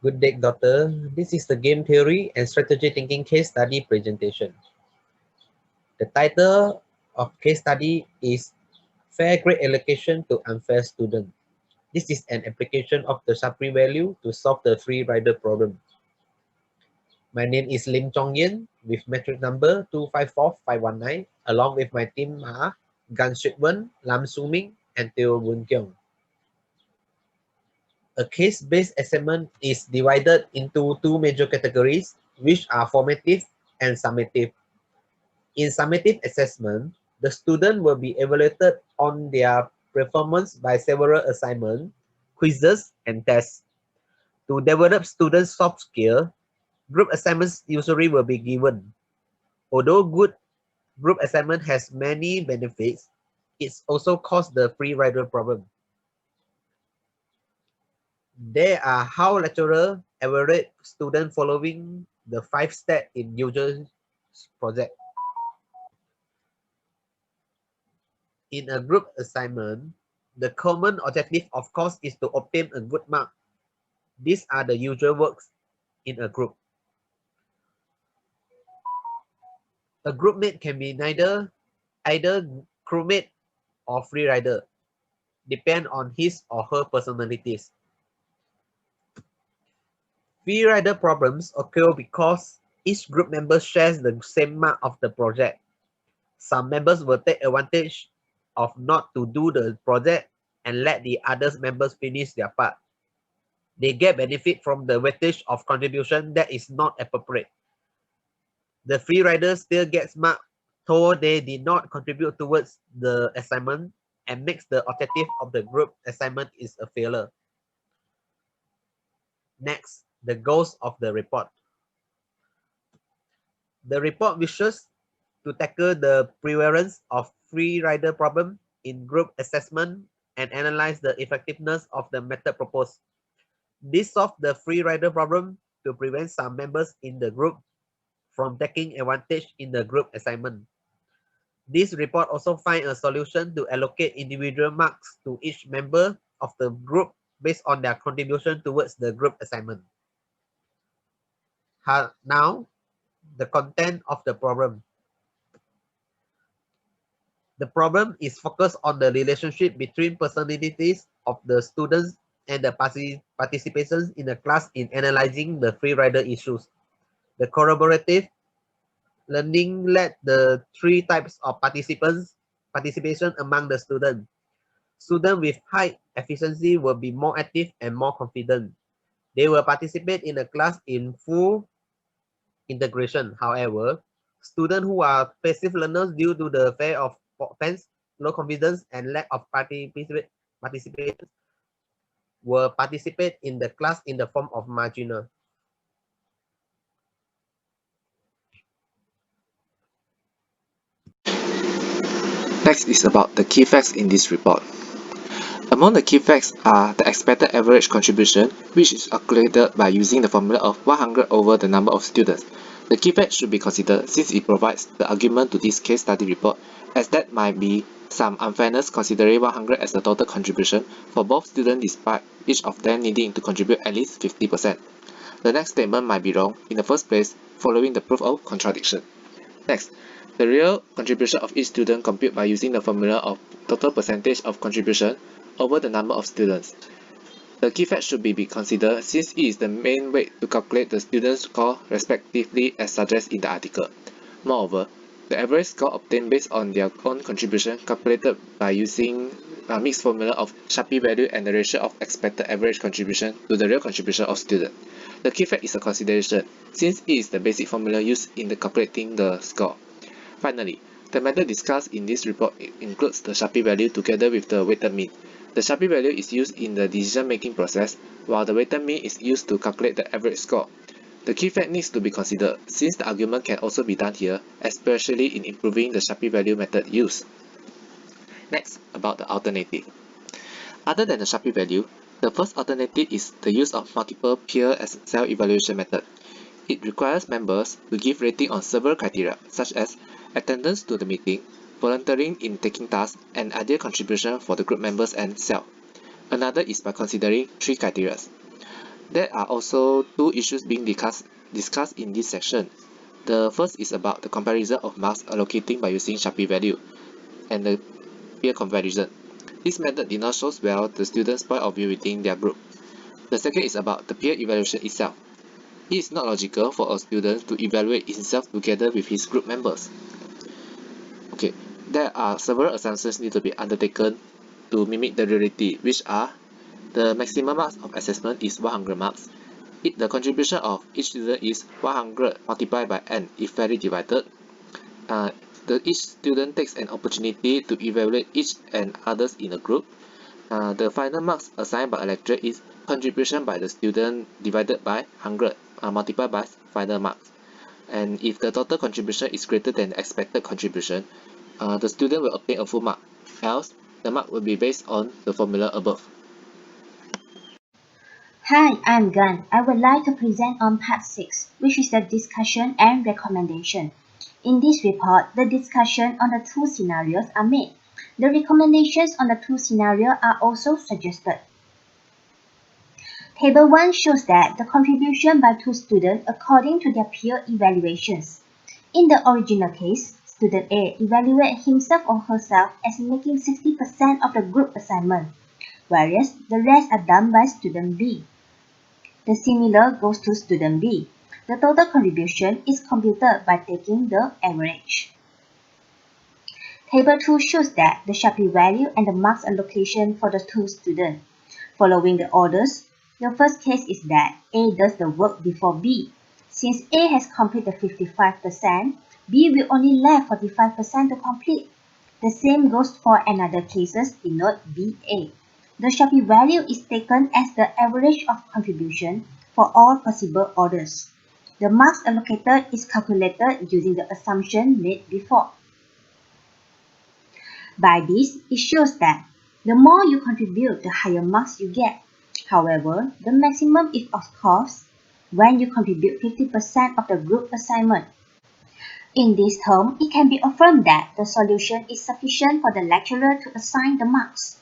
Good day, Doctor. This is the game theory and strategy thinking case study presentation. The title of case study is Fair Grade Allocation to Unfair Student. This is an application of the Shapley value to solve the free rider problem. My name is Lim Chong Yen with metric number 254519 along with my team are Gan Shik Wen, Lam Su Ming, and Teo Woon Kyung. A case-based assessment is divided into two major categories, which are formative and summative. In summative assessment, the student will be evaluated on their performance by several assignments, quizzes, and tests. To develop students' soft skills, group assignments usually will be given. Although good group assignment has many benefits, it also causes the free rider problem. There are how lecturer evaluate student following the 5 steps in user project. In a group assignment, the common objective of course is to obtain a good mark. These are the usual works in a group. A groupmate can be either crewmate or free rider, depend on his or her personalities. Free rider problems occur because each group member shares the same mark of the project. Some members will take advantage of not to do the project and let the other members finish their part. They get benefit from the weightage of contribution that is not appropriate. The free rider still gets marked though they did not contribute towards the assignment and makes the objective of the group assignment is a failure. Next, the goals of the report. The report wishes to tackle the prevalence of free rider problem in group assessment and analyze the effectiveness of the method proposed. This solves the free rider problem to prevent some members in the group from taking advantage in the group assignment. This report also finds a solution to allocate individual marks to each member of the group based on their contribution towards the group assignment. Now, the content of the problem. The problem is focused on the relationship between personalities of the students and the participants in the class in analyzing the free rider issues. The collaborative learning led the three types of participation among the students. Students with high efficiency will be more active and more confident. They will participate in the class in full integration. However, students who are passive learners due to the fear of offense, low confidence, and lack of participation will participate in the class in the form of marginal. Next is about the key facts in this report. Among the key facts are the expected average contribution, which is calculated by using the formula of 100 over the number of students. The key fact should be considered since it provides the argument to this case study report, as that might be some unfairness considering 100 as the total contribution for both students despite each of them needing to contribute at least 50%. The next statement might be wrong in the first place, following the proof of contradiction. Next, the real contribution of each student computed by using the formula of total percentage of contribution over the number of students. The key fact should be considered since it is the main way to calculate the students' score respectively as suggested in the article. Moreover, the average score obtained based on their own contribution calculated by using a mixed formula of Shapley value and the ratio of expected average contribution to the real contribution of student. The key fact is a consideration since it is the basic formula used in calculating the score. Finally, the method discussed in this report includes the Shapley value together with the weighted mean. The Shapley value is used in the decision-making process, while the weighted mean is used to calculate the average score. The key fact needs to be considered, since the argument can also be done here, especially in improving the Shapley value method used. Next, about the alternative. Other than the Shapley value, the first alternative is the use of multiple peer self-evaluation method. It requires members to give rating on several criteria, such as attendance to the meeting, volunteering in taking tasks, and ideal contribution for the group members and self. Another is by considering three criteria. There are also two issues being discussed in this section. The first is about the comparison of marks allocating by using Sharpie value and the peer comparison. This method did not show well the students' point of view within their group. The second is about the peer evaluation itself. It is not logical for a student to evaluate himself together with his group members. Okay, there are several assumptions need to be undertaken to mimic the reality, which are the maximum marks of assessment is 100 marks. If the contribution of each student is 100 multiplied by n if fairly divided, each student takes an opportunity to evaluate each and others in a group. The final marks assigned by a lecturer is contribution by the student divided by 100 multiplied by final marks. And if the total contribution is greater than the expected contribution, the student will obtain a full mark. Else, the mark will be based on the formula above. Hi, I'm Gan. I would like to present on part 6, which is the discussion and recommendation. In this report, the discussion on the two scenarios are made. The recommendations on the two scenarios are also suggested. Table 1 shows that the contribution by two students according to their peer evaluations. In the original case, student A evaluated himself or herself as making 60% of the group assignment, whereas the rest are done by student B. The similar goes to student B. The total contribution is computed by taking the average. Table 2 shows that the Sharpie value and the marks allocation for the two students. Following the orders, the first case is that A does the work before B. Since A has completed 55%, B will only left 45% to complete. The same goes for another cases denote BA. The Sharpie value is taken as the average of contribution for all possible orders. The marks allocated is calculated using the assumption made before. By this, it shows that the more you contribute, the higher marks you get. However, the maximum is of course when you contribute 50% of the group assignment. In this term, it can be affirmed that the solution is sufficient for the lecturer to assign the marks.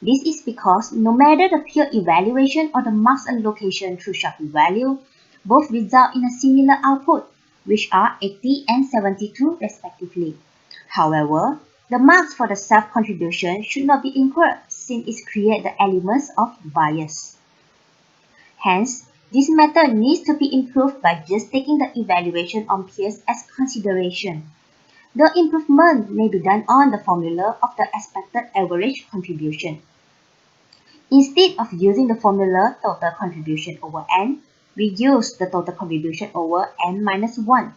This is because no matter the peer evaluation or the marks allocation through Sharpie value, both result in a similar output, which are 80 and 72 respectively. However, the marks for the self-contribution should not be incurred since it creates the elements of bias. Hence, this method needs to be improved by just taking the evaluation on peers as consideration. The improvement may be done on the formula of the expected average contribution. Instead of using the formula total contribution over n, we use the total contribution over n minus 1.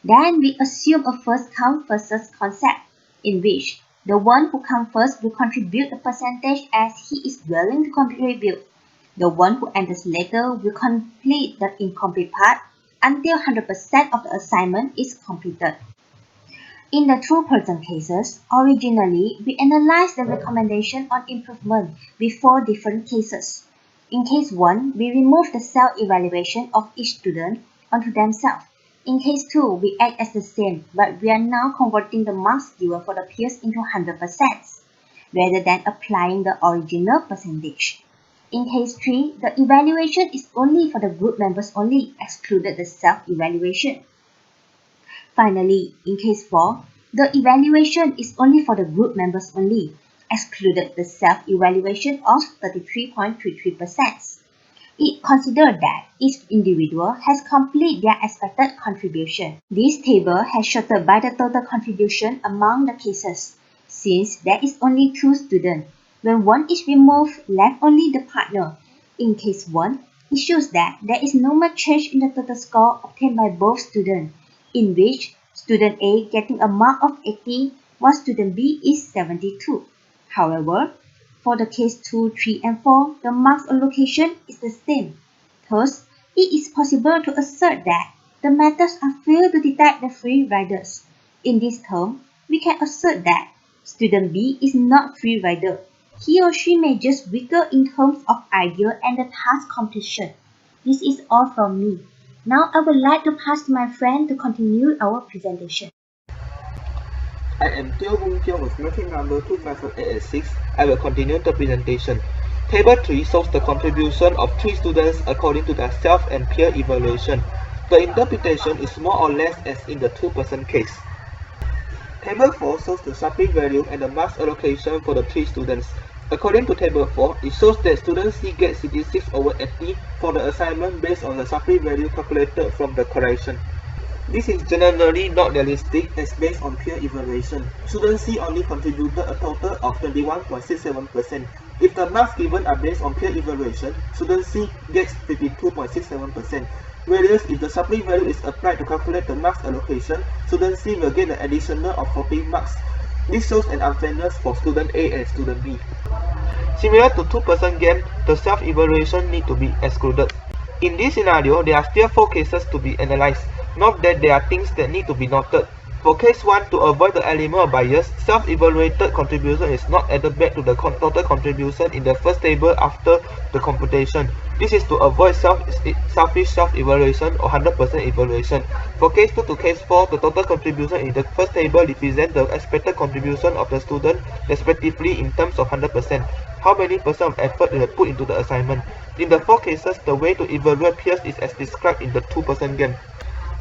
Then we assume a first come first concept, in which the one who comes first will contribute the percentage as he is willing to contribute. The one who enters later will complete the incomplete part until 100% of the assignment is completed. In the two-person cases, originally we analyzed the recommendation on improvement with 4 different cases. In case 1, we removed the self-evaluation of each student onto themselves. In case 2, we act as the same, but we are now converting the marks given for the peers into 100%, rather than applying the original percentage. In case 3, the evaluation is only for the group members only, excluded the self-evaluation. Finally, in case 4, the evaluation is only for the group members only, excluded the self-evaluation of 33.33%. It considered that each individual has completed their expected contribution. This table has shorted by the total contribution among the cases, since there is only 2 students. When one is removed, left only the partner. In case 1, it shows that there is no much change in the total score obtained by both students, in which student A getting a mark of 80 while student B is 72. However, for the case 2, 3, and 4, the marks allocation is the same. Thus, it is possible to assert that the methods are failed to detect the free riders. In this term, we can assert that student B is not free rider. He or she may just weaker in terms of idea and the task completion. This is all from me. Now I would like to pass to my friend to continue our presentation. I am Teo Boon Kyung of meeting number 25886. I will continue the presentation. Table 3 shows the contribution of 3 students according to their self and peer evaluation. The interpretation is more or less as in the 2% case. Table 4 shows the supply value and the marks allocation for the 3 students. According to Table 4, it shows that student C gets 66/80 for the assignment based on the supply value calculated from the correction. This is generally not realistic as based on peer evaluation. Student C only contributed a total of 21.67%. If the marks given are based on peer evaluation, student C gets 52.67%. Whereas if the supply value is applied to calculate the marks allocation, student C will get an additional of 14 marks. This shows an unfairness for student A and student B. Similar to 2% game, the self-evaluation need to be excluded. In this scenario, there are still 4 cases to be analyzed. Note that there are things that need to be noted. For case 1, to avoid the element of bias, self-evaluated contribution is not added back to the total contribution in the first table after the computation. This is to avoid selfish self-evaluation or 100% evaluation. For case 2 to case 4, the total contribution in the first table represents the expected contribution of the student respectively in terms of 100%. How many percent of effort they have put into the assignment. In the 4 cases, the way to evaluate peers is as described in the 2% game.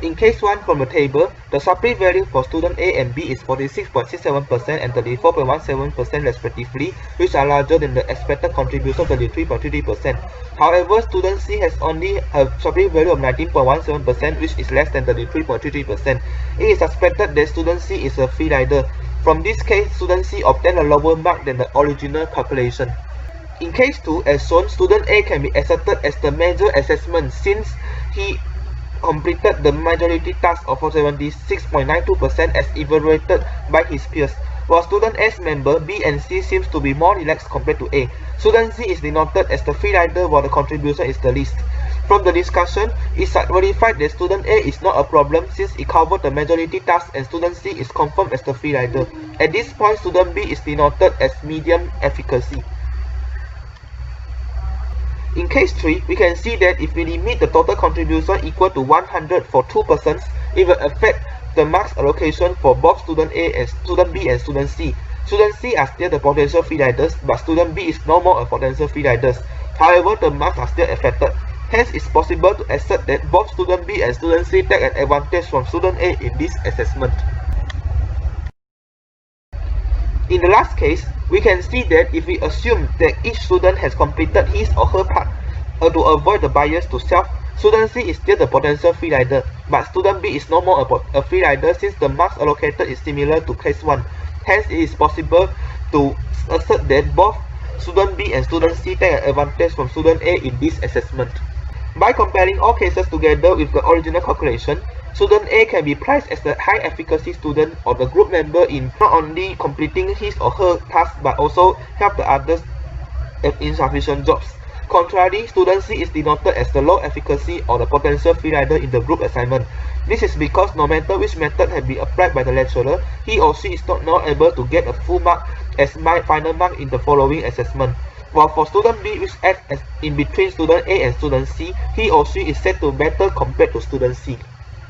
In case 1 from the table, the supply value for student A and B is 46.67% and 34.17% respectively, which are larger than the expected contribution of 33.33%. However, student C has only a supply value of 19.17%, which is less than 33.33%. It is suspected that student C is a free rider. From this case, student C obtained a lower mark than the original calculation. In case 2, as shown, student A can be accepted as the major assessment since he completed the majority task of 76.92% as evaluated by his peers, while student S member B and C seems to be more relaxed compared to A. Student C is denoted as the free rider while the contribution is the least. From the discussion, it is verified that student A is not a problem since it covered the majority task and student C is confirmed as the free rider. At this point, student B is denoted as medium efficacy. In case 3, we can see that if we limit the total contribution equal to 100 for 2 persons, it will affect the marks allocation for both student A and student B and student C. Student C are still the potential free riders, but student B is no more a potential free riders. However, the marks are still affected. Hence, it's possible to assert that both student B and student C take an advantage from student A in this assessment. In the last case, we can see that if we assume that each student has completed his or her part to avoid the bias to self, student C is still the potential free rider, but student B is no more a free rider since the marks allocated is similar to case 1. Hence, it is possible to assert that both student B and student C take an advantage from student A in this assessment. By comparing all cases together with the original calculation, student A can be priced as the high efficacy student or the group member in not only completing his or her task but also help the others at insufficient jobs. Contrary, student C is denoted as the low efficacy or the potential free rider in the group assignment. This is because no matter which method has been applied by the lecturer, he or she is not now able to get a full mark as my final mark in the following assessment. While for student B, which acts as in between student A and student C, he or she is set to better compared to student C.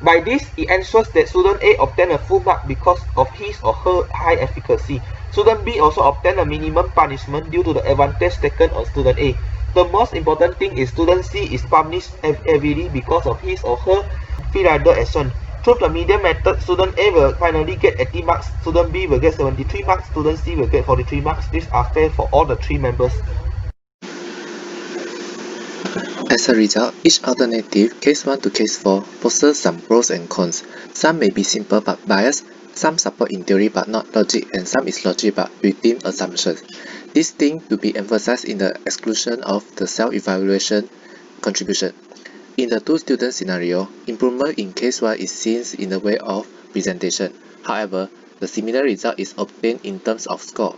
By this, it ensures that student A obtains a full mark because of his or her high efficacy. Student B also obtains a minimum punishment due to the advantage taken on student A. The most important thing is student C is punished heavily because of his or her free rider action. Through the median method, student A will finally get 80 marks, student B will get 73 marks, student C will get 43 marks. These are fair for all the 3 members. As a result, each alternative, case 1 to case 4, possesses some pros and cons. Some may be simple but biased, some support in theory but not logic, and some is logic but within assumptions. This thing to be emphasized in the exclusion of the self-evaluation contribution. In the 2-student scenario, improvement in case 1 is seen in the way of presentation. However, the similar result is obtained in terms of score.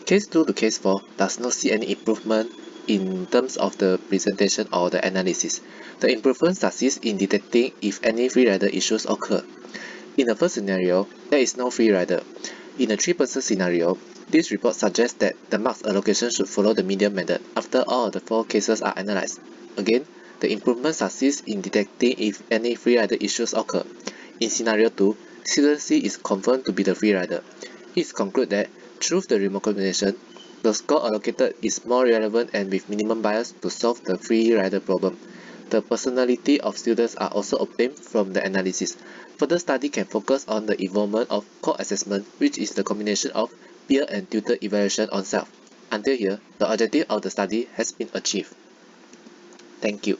Case 2 to case 4 does not see any improvement in terms of the presentation or the analysis. The improvement succeeds in detecting if any free rider issues occur. In the first scenario, there is no free rider. In the 3-person scenario, this report suggests that the marks allocation should follow the median method after all of the 4 cases are analyzed. Again, the improvement succeeds in detecting if any free rider issues occur. In scenario 2, student C is confirmed to be the free rider. It is concluded that through the remote combination, The score allocated is more relevant and with minimum bias to solve the free rider problem. The personality of students are also obtained from the analysis. Further study can focus on the involvement of core assessment, which is the combination of peer and tutor evaluation on self. Until here, the objective of the study has been achieved. Thank you.